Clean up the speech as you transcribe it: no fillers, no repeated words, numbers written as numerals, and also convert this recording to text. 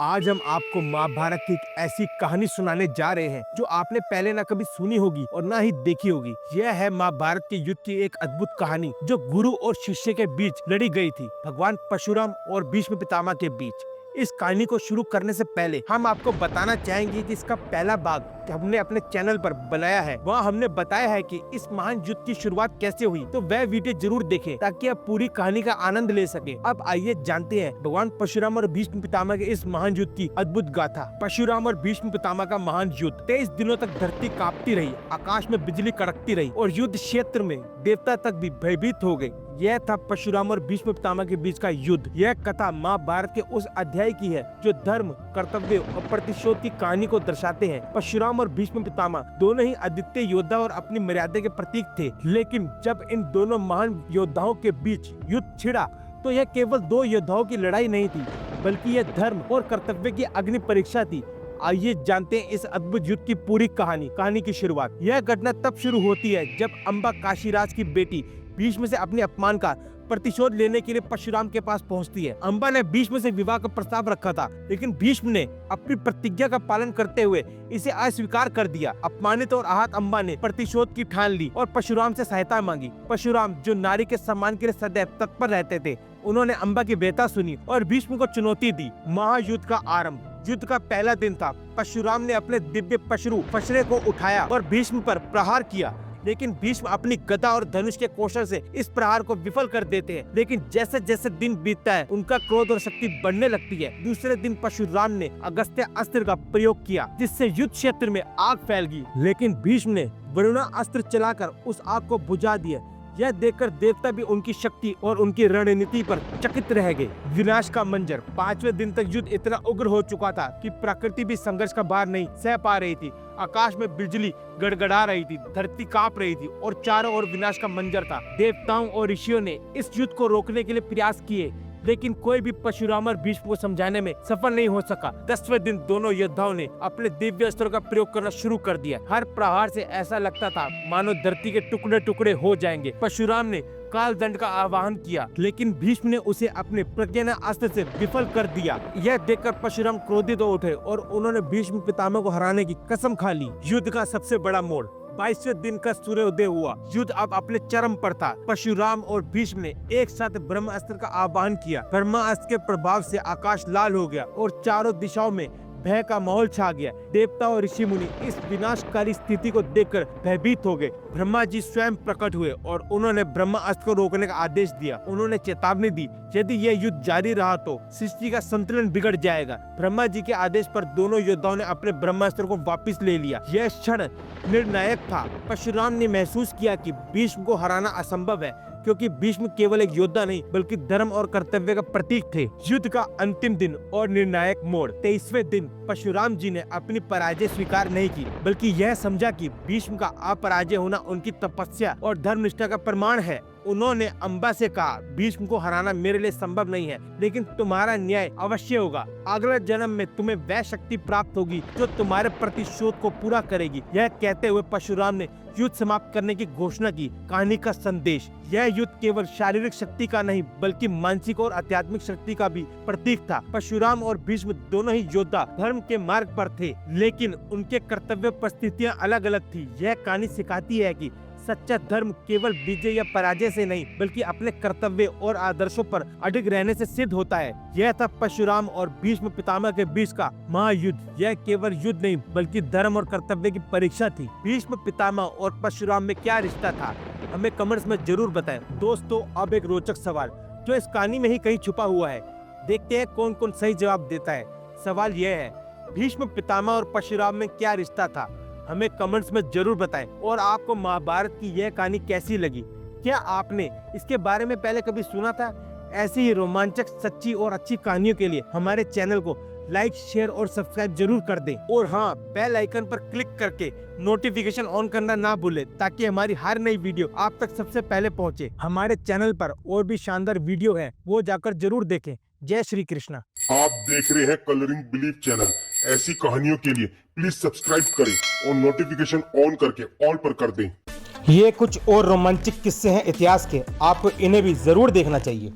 आज हम आपको महाभारत की एक ऐसी कहानी सुनाने जा रहे हैं जो आपने पहले ना कभी सुनी होगी और ना ही देखी होगी। यह है महाभारत के युद्ध की एक अद्भुत कहानी जो गुरु और शिष्य के बीच लड़ी गई थी, भगवान परशुराम और भीष्म पितामह के बीच। इस कहानी को शुरू करने से पहले हम आपको बताना चाहेंगे कि इसका पहला भाग हमने अपने चैनल पर बनाया है। वहाँ हमने बताया है कि इस महान युद्ध की शुरुआत कैसे हुई, तो वह वीडियो जरूर देखें ताकि आप पूरी कहानी का आनंद ले सके। अब आइए जानते हैं भगवान परशुराम और भीष्म पितामह के इस महान युद्ध की अद्भुत गाथा। परशुराम और भीष्म पितामह का महान युद्ध 23 दिनों तक धरती कांपती रही, आकाश में बिजली कड़कती रही और युद्ध क्षेत्र में देवता तक भी भयभीत हो गए। यह था परशुराम और भीष्म पितामह के बीच का युद्ध। यह कथा महाभारत के उस अध्याय की है जो धर्म, कर्तव्य और प्रतिशोध की कहानी को दर्शाते हैं। परशुराम और भीष्म पितामह दोनों ही अद्वितीय योद्धा और अपनी मर्यादा के प्रतीक थे, लेकिन जब इन दोनों महान योद्धाओं के बीच युद्ध छिड़ा तो यह केवल दो योद्धाओं की लड़ाई नहीं थी, बल्कि यह धर्म और कर्तव्य की अग्नि परीक्षा थी। आइए जानते हैं इस अद्भुत युद्ध की पूरी कहानी की शुरुआत। यह घटना तब शुरू होती है जब अम्बा काशीराज की बेटी भीष्म से अपने अपमान का प्रतिशोध लेने के लिए परशुराम के पास पहुंचती है। अम्बा ने भीष्म से विवाह का प्रस्ताव रखा था, लेकिन भीष्म ने अपनी प्रतिज्ञा का पालन करते हुए इसे अस्वीकार कर दिया। अपमानित और आहत अम्बा ने प्रतिशोध की ठान ली और परशुराम से सहायता मांगी। परशुराम, जो नारी के सम्मान के लिए सदैव तत्पर रहते थे, उन्होंने अम्बा की बेता सुनी और भीष्म को चुनौती दी। महायुद्ध का आरंभ। युद्ध का पहला दिन था। परशुराम ने अपने दिव्य पशरे को उठाया और भीष्म पर प्रहार किया, लेकिन भीष्म अपनी गदा और धनुष के कौशल से इस प्रहार को विफल कर देते हैं। लेकिन जैसे जैसे दिन बीतता है उनका क्रोध और शक्ति बढ़ने लगती है। दूसरे दिन परशुराम ने अगस्त्य अस्त्र का प्रयोग किया, जिससे युद्ध क्षेत्र में आग फैल गई, लेकिन भीष्म ने वरुणा अस्त्र चलाकर उस आग को बुझा दिया। यह देखकर देवता भी उनकी शक्ति और उनकी रणनीति पर चकित रह गए। विनाश का मंजर। 5वें दिन तक युद्ध इतना उग्र हो चुका था कि प्रकृति भी संघर्ष का भार नहीं सह पा रही थी। आकाश में बिजली गड़गड़ा रही थी, धरती कांप रही थी और चारों ओर विनाश का मंजर था। देवताओं और ऋषियों ने इस युद्ध को रोकने के लिए प्रयास किए, लेकिन कोई भी परशुराम और भीष्म को समझाने में सफल नहीं हो सका। 10वें दिन दोनों योद्धाओं ने अपने दिव्य अस्त्रों का प्रयोग करना शुरू कर दिया। हर प्रहार से ऐसा लगता था मानो धरती के टुकड़े टुकड़े हो जाएंगे। परशुराम ने काल दंड का आह्वान किया, लेकिन भीष्म ने उसे अपने प्रज्ञा अस्त्र से विफल कर दिया। यह देखकर परशुराम क्रोधित हो उठे और उन्होंने भीष्म पितामह को हराने की कसम खा ली। युद्ध का सबसे बड़ा मोड़। 22वें दिन का सूर्योदय हुआ। युद्ध अब अपने चरम पर था। परशुराम और भीष्म ने एक साथ ब्रह्मास्त्र का आह्वान किया। ब्रह्मास्त्र के प्रभाव से आकाश लाल हो गया और चारों दिशाओं में भय का माहौल छा गया। देवता और ऋषि मुनि इस विनाशकारी स्थिति को देखकर भयभीत हो गए। ब्रह्मा जी स्वयं प्रकट हुए और उन्होंने ब्रह्मास्त्र को रोकने का आदेश दिया। उन्होंने चेतावनी दी, यदि यह युद्ध जारी रहा तो सृष्टि का संतुलन बिगड़ जाएगा। ब्रह्मा जी के आदेश पर दोनों योद्धाओं ने अपने ब्रह्मास्त्र को वापस ले लिया। यह क्षण निर्णायक था। परशुराम ने महसूस किया कि भीष्म को हराना असंभव है, क्योंकि भीष्म केवल एक योद्धा नहीं बल्कि धर्म और कर्तव्य का प्रतीक थे। युद्ध का अंतिम दिन और निर्णायक मोड़। 23वें दिन परशुराम जी ने अपनी पराजय स्वीकार नहीं की, बल्कि यह समझा कि भीष्म का अपराजय होना उनकी तपस्या और धर्मनिष्ठा का प्रमाण है। उन्होंने अम्बा से कहा, भीष्म को हराना मेरे लिए संभव नहीं है, लेकिन तुम्हारा न्याय अवश्य होगा। अगले जन्म में तुम्हें वह शक्ति प्राप्त होगी जो तुम्हारे प्रतिशोध को पूरा करेगी। यह कहते हुए परशुराम ने युद्ध समाप्त करने की घोषणा की। कहानी का संदेश। यह युद्ध केवल शारीरिक शक्ति का नहीं बल्कि मानसिक और आध्यात्मिक शक्ति का भी प्रतीक था। परशुराम और भीष्म दोनों ही योद्धा धर्म के मार्ग पर थे, लेकिन उनके कर्तव्य परिस्थितियां अलग अलग थी। यह कहानी सिखाती है कि सच्चा धर्म केवल विजय या पराजय से नहीं बल्कि अपने कर्तव्य और आदर्शों पर अडिग रहने से सिद्ध होता है। यह था परशुराम और भीष्म पितामह के बीच का महायुद्ध। यह केवल युद्ध नहीं बल्कि धर्म और कर्तव्य की परीक्षा थी। भीष्म पितामह और परशुराम में क्या रिश्ता था, हमें कमेंट्स में जरूर बताएं। दोस्तों, अब एक रोचक सवाल जो इस कहानी में ही कहीं छुपा हुआ है। देखते हैं कौन कौन सही जवाब देता है। सवाल यह है, भीष्म पितामह और परशुराम में क्या रिश्ता था? हमें कमेंट्स में जरूर बताएं। और आपको महाभारत की यह कहानी कैसी लगी? क्या आपने इसके बारे में पहले कभी सुना था? ऐसी ही रोमांचक, सच्ची और अच्छी कहानियों के लिए हमारे चैनल को लाइक, शेयर और सब्सक्राइब जरूर कर दें। और हाँ, बेल आइकन पर क्लिक करके नोटिफिकेशन ऑन करना ना भूलें, ताकि हमारी हर नई वीडियो आप तक सबसे पहले पहुँचे। हमारे चैनल पर और भी शानदार वीडियो है, वो जाकर जरूर देखें। जय श्री कृष्णा। आप देख रहे हैं कलरिंग बिलीव चैनल। ऐसी कहानियों के लिए प्लीज सब्सक्राइब करें और नोटिफिकेशन ऑन करके ऑल पर कर दें। ये कुछ और रोमांचक किस्से हैं इतिहास के, आपको इन्हें भी जरूर देखना चाहिए।